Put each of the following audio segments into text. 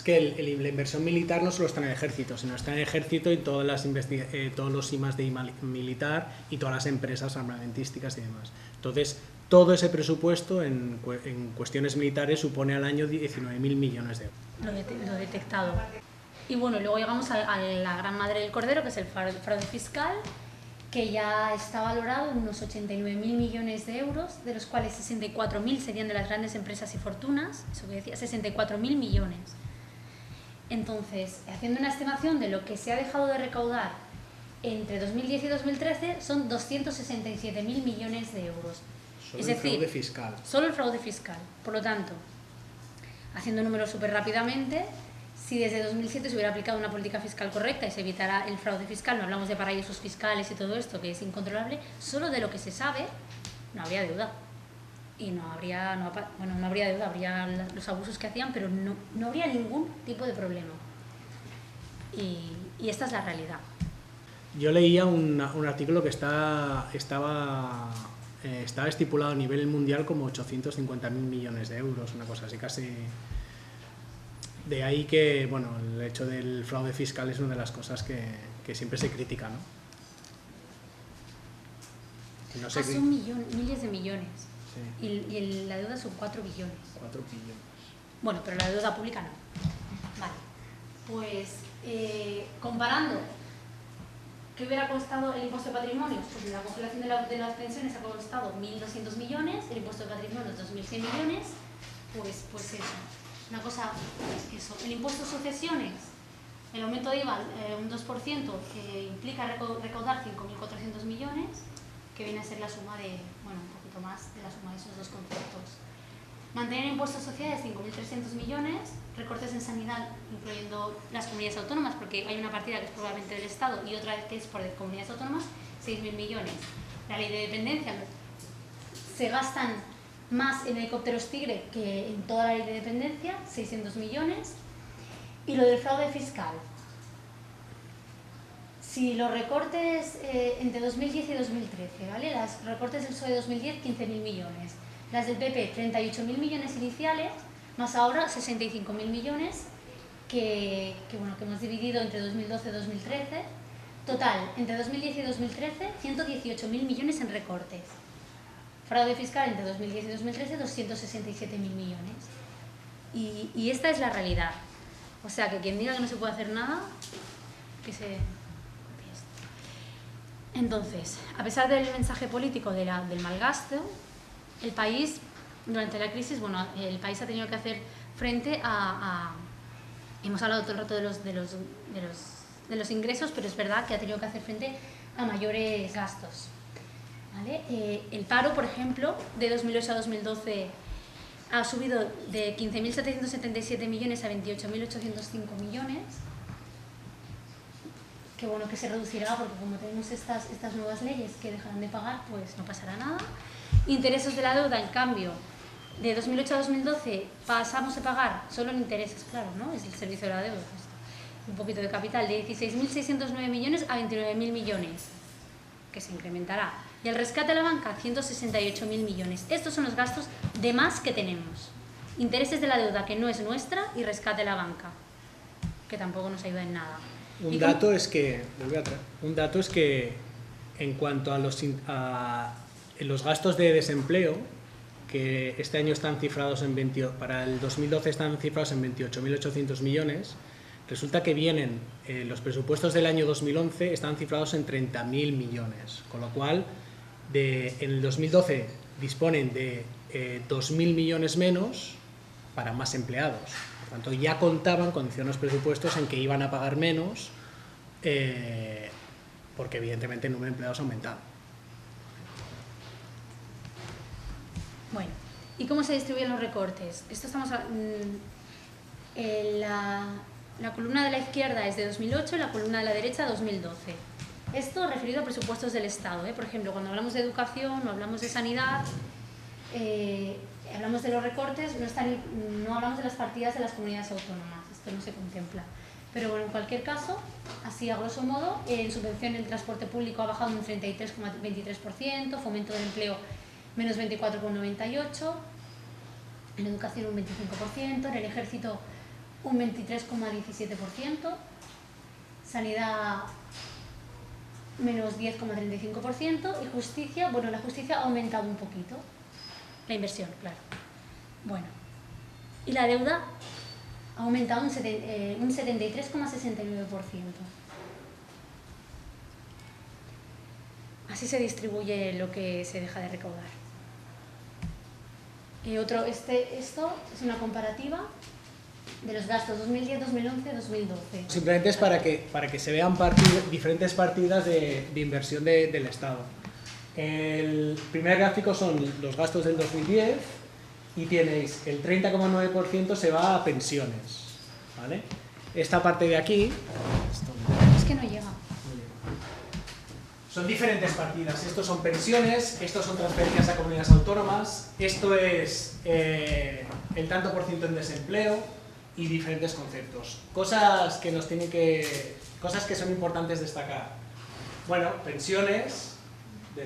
que la inversión militar no solo está en el ejército, sino está en el ejército y todos los I+D militar y todas las empresas armamentísticas y demás. Entonces, todo ese presupuesto en cuestiones militares supone al año 19.000 millones de euros. Lo detectado. Y bueno, luego llegamos a la gran madre del cordero, que es el fraude fiscal, que ya está valorado en unos 89.000 millones de euros, de los cuales 64.000 serían de las grandes empresas y fortunas, eso que decía, 64.000 millones. Entonces, haciendo una estimación de lo que se ha dejado de recaudar entre 2010 y 2013, son 267.000 millones de euros. Solo es decir, el fraude fiscal. Solo el fraude fiscal. Por lo tanto, haciendo números súper rápidamente, si desde 2007 se hubiera aplicado una política fiscal correcta y se evitara el fraude fiscal, no hablamos de paraísos fiscales y todo esto que es incontrolable, solo de lo que se sabe no habría deuda. Y no habría deuda, habría los abusos que hacían, pero no habría ningún tipo de problema. Y esta es la realidad. Yo leía un artículo que estaba estipulado a nivel mundial como 850.000 millones de euros, una cosa así, casi. De ahí que, bueno, el hecho del fraude fiscal es una de las cosas que siempre se critica, ¿no? No sé son miles de millones. Sí. Y la deuda son 4 billones. 4 billones. Bueno, pero la deuda pública no. Vale. Pues, comparando, ¿qué hubiera costado el impuesto de patrimonio? Pues la congelación de las pensiones ha costado 1.200 millones, el impuesto de patrimonio 2.100 millones, pues eso. Una cosa, eso. El impuesto de sucesiones, el aumento de IVA, un 2%, que implica recaudar 5.400 millones, que viene a ser la suma de, bueno, un poquito más de la suma de esos dos conceptos. Mantener el impuesto de sociedades, 5.300 millones, recortes en sanidad, incluyendo las comunidades autónomas, porque hay una partida que es probablemente del Estado y otra que es por comunidades autónomas, 6.000 millones. La ley de dependencia, se gastan más en helicópteros Tigre que en toda la ley de dependencia, 600 millones. Y lo del fraude fiscal. Si los recortes entre 2010 y 2013, ¿vale? Los recortes del PSOE de 2010, 15.000 millones. Las del PP, 38.000 millones iniciales, más ahora 65.000 millones que hemos dividido entre 2012 y 2013. Total, entre 2010 y 2013, 118.000 millones en recortes. Fraude fiscal entre 2010 y 2013, 267.000 millones. Y esta es la realidad. O sea, que quien diga que no se puede hacer nada, que se... Entonces, a pesar del mensaje político del mal gasto, el país, durante la crisis, bueno, el país ha tenido que hacer frente a hemos hablado todo el rato de los ingresos, pero es verdad que ha tenido que hacer frente a mayores gastos. ¿Vale? El paro, por ejemplo, de 2008 a 2012 ha subido de 15.777 millones a 28.805 millones, que bueno, que se reducirá porque como tenemos estas nuevas leyes que dejarán de pagar, pues no pasará nada. Intereses de la deuda, en cambio, de 2008 a 2012 pasamos a pagar solo en intereses, claro, ¿no? Es el servicio de la deuda, un poquito de capital, de 16.609 millones a 29.000 millones, que se incrementará. Y el rescate a la banca, 168.000 millones. Estos son los gastos de más que tenemos. Intereses de la deuda que no es nuestra y rescate a la banca, que tampoco nos ayuda en nada. Un dato es que en cuanto a los gastos de desempleo, que este año están cifrados para el 2012 están cifrados en 28.800 millones, resulta que vienen, los presupuestos del año 2011 están cifrados en 30.000 millones, con lo cual en el 2012 disponen de 2.000 millones menos para más empleados. Por tanto, ya contaban con los presupuestos en que iban a pagar menos, porque evidentemente el número de empleados ha aumentado. Bueno, ¿y cómo se distribuyen los recortes? Esto estamos la columna de la izquierda es de 2008 y la columna de la derecha 2012. Esto referido a presupuestos del Estado, ¿eh? Por ejemplo, cuando hablamos de educación o hablamos de sanidad, hablamos de los recortes, no hablamos de las partidas de las comunidades autónomas, esto no se contempla. Pero bueno, en cualquier caso, así a grosso modo, en subvención el transporte público ha bajado un 33,23%, fomento del empleo menos 24,98%, en educación un 25%, en el ejército un 23,17%, sanidad menos 10,35% y justicia, bueno, la justicia ha aumentado un poquito, la inversión, claro. Bueno, y la deuda ha aumentado un 73,69%. Así se distribuye lo que se deja de recaudar. Esto es una comparativa de los gastos 2010, 2011, 2012. Simplemente es para que se vean diferentes partidas de inversión del Estado. El primer gráfico son los gastos del 2010 y tenéis el 30,9% se va a pensiones, ¿vale? Esta parte de aquí... Es que no llega. Son diferentes partidas. Estos son pensiones, estos son transferencias a comunidades autónomas, esto es el tanto por ciento en desempleo y diferentes conceptos. Cosas que son importantes destacar. Bueno, pensiones de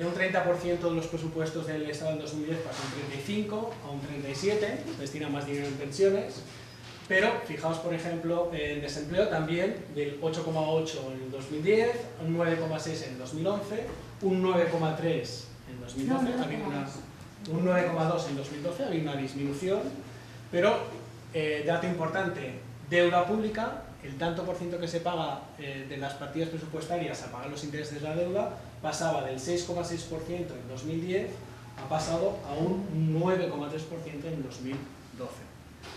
un 30% de los presupuestos del Estado en 2010 pasó un 35 a un 37, destina más dinero en pensiones. Pero fijaos, por ejemplo, en desempleo también del 8,8 en el 2010, un 9,6 en el 2011, un 9,3 en 2012, un 9,2 en 2012, había una disminución, pero, dato importante, deuda pública, el tanto por ciento que se paga de las partidas presupuestarias a pagar los intereses de la deuda, pasaba del 6,6% en 2010, ha pasado a un 9,3% en 2012.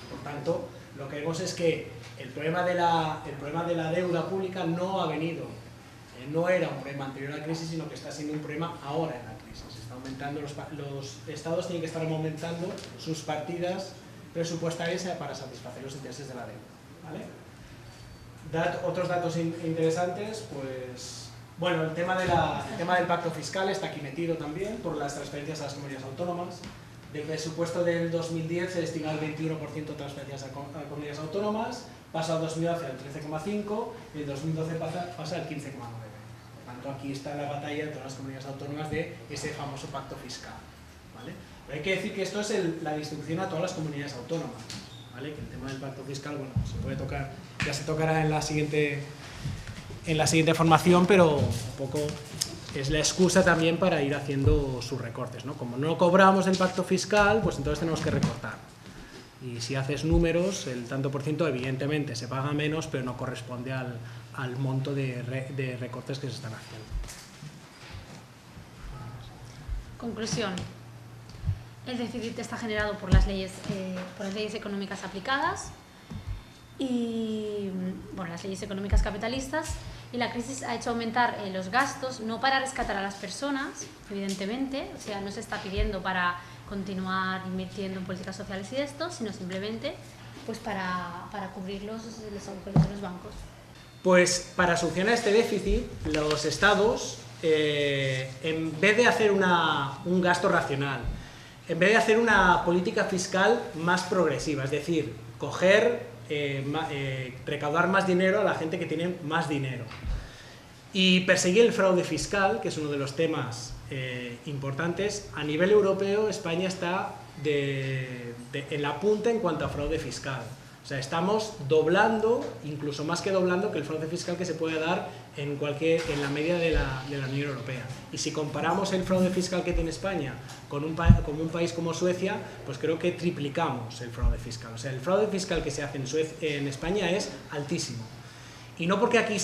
Por tanto, lo que vemos es que el problema de la deuda pública no ha venido, no era un problema anterior a la crisis, sino que está siendo un problema ahora en la crisis. Está aumentando, los estados tienen que estar aumentando sus partidas presupuestarias para satisfacer los intereses de la deuda, ¿vale? Otros datos interesantes, pues, bueno, el tema del pacto fiscal está aquí metido también por las transferencias a las comunidades autónomas. Del presupuesto del 2010 se destina el 21% de transferencias a comunidades autónomas, pasa al 2011 al 13,5% y en 2012 pasa al 15,9%. Por tanto, aquí está la batalla de todas las comunidades autónomas de ese famoso pacto fiscal, ¿vale? Pero hay que decir que esto es la distribución a todas las comunidades autónomas, ¿vale? Que el tema del pacto fiscal, bueno, se puede tocar, ya se tocará en la siguiente formación, pero un poco es la excusa también para ir haciendo sus recortes, ¿no? Como no cobramos el pacto fiscal, pues entonces tenemos que recortar. Y si haces números, el tanto por ciento evidentemente se paga menos, pero no corresponde al monto de recortes que se están haciendo. Conclusión. El déficit está generado por las leyes económicas aplicadas y, bueno, las leyes económicas capitalistas. Y la crisis ha hecho aumentar los gastos, no para rescatar a las personas, evidentemente, o sea, no se está pidiendo para continuar invirtiendo en políticas sociales y esto, sino simplemente pues para cubrir los agujeros de los bancos. Pues para solucionar este déficit, los estados, en vez de hacer un gasto racional, en vez de hacer una política fiscal más progresiva, es decir, recaudar más dinero a la gente que tiene más dinero y perseguir el fraude fiscal, que es uno de los temas importantes. A nivel europeo, España está en la punta en cuanto a fraude fiscal. O sea, estamos doblando, incluso más que doblando, que el fraude fiscal que se puede dar en la media de la Unión Europea. Y si comparamos el fraude fiscal que tiene España con un país como Suecia, pues creo que triplicamos el fraude fiscal. O sea, el fraude fiscal que se hace en España es altísimo. Y no porque aquí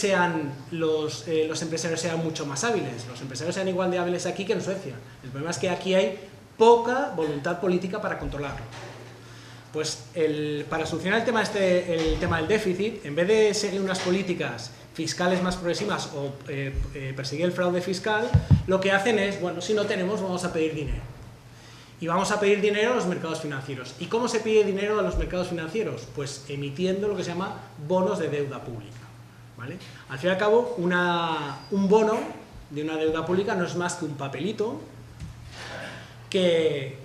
los empresarios sean mucho más hábiles, los empresarios sean igual de hábiles aquí que en Suecia. El problema es que aquí hay poca voluntad política para controlarlo. Pues para solucionar el tema del déficit, en vez de seguir unas políticas fiscales más progresivas o perseguir el fraude fiscal, lo que hacen es, bueno, si no tenemos, vamos a pedir dinero. Y vamos a pedir dinero a los mercados financieros. ¿Y cómo se pide dinero a los mercados financieros? Pues emitiendo lo que se llama bonos de deuda pública, ¿vale? Al fin y al cabo, un bono de una deuda pública no es más que un papelito que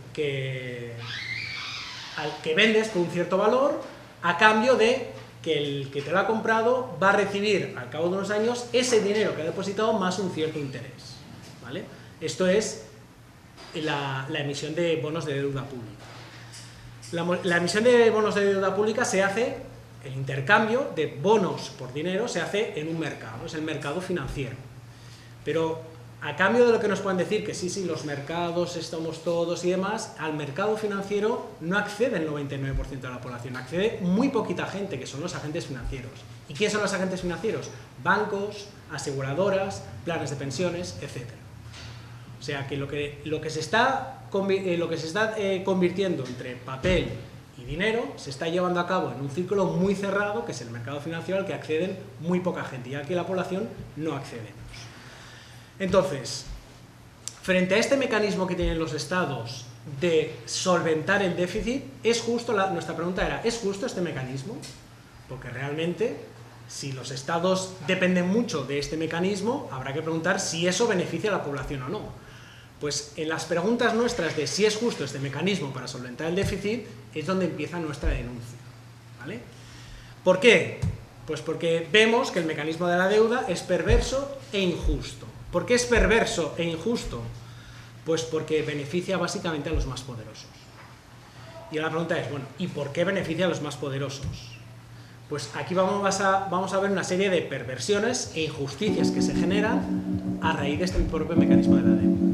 vendes por un cierto valor a cambio de que el que te lo ha comprado va a recibir al cabo de unos años ese dinero que ha depositado más un cierto interés, ¿vale? Esto es la emisión de bonos de deuda pública. La emisión de bonos de deuda pública se hace, el intercambio de bonos por dinero se hace en un mercado, es el mercado financiero. Pero a cambio de lo que nos puedan decir, que sí, los mercados estamos todos y demás, al mercado financiero no accede el 99% de la población, accede muy poquita gente, que son los agentes financieros. ¿Y quiénes son los agentes financieros? Bancos, aseguradoras, planes de pensiones, etc. O sea que lo que se está convirtiendo entre papel y dinero se está llevando a cabo en un círculo muy cerrado, que es el mercado financiero, al que acceden muy poca gente, y aquí la población no accede. Entonces, frente a este mecanismo que tienen los estados de solventar el déficit, ¿es justo? Nuestra pregunta era, ¿es justo este mecanismo? Porque realmente, si los estados dependen mucho de este mecanismo, habrá que preguntar si eso beneficia a la población o no. Pues en las preguntas nuestras de si es justo este mecanismo para solventar el déficit, es donde empieza nuestra denuncia, ¿vale? ¿Por qué? Pues porque vemos que el mecanismo de la deuda es perverso e injusto. ¿Por qué es perverso e injusto? Pues porque beneficia básicamente a los más poderosos. Y la pregunta es, bueno, ¿y por qué beneficia a los más poderosos? Pues aquí vamos a ver una serie de perversiones e injusticias que se generan a raíz de este propio mecanismo de la deuda.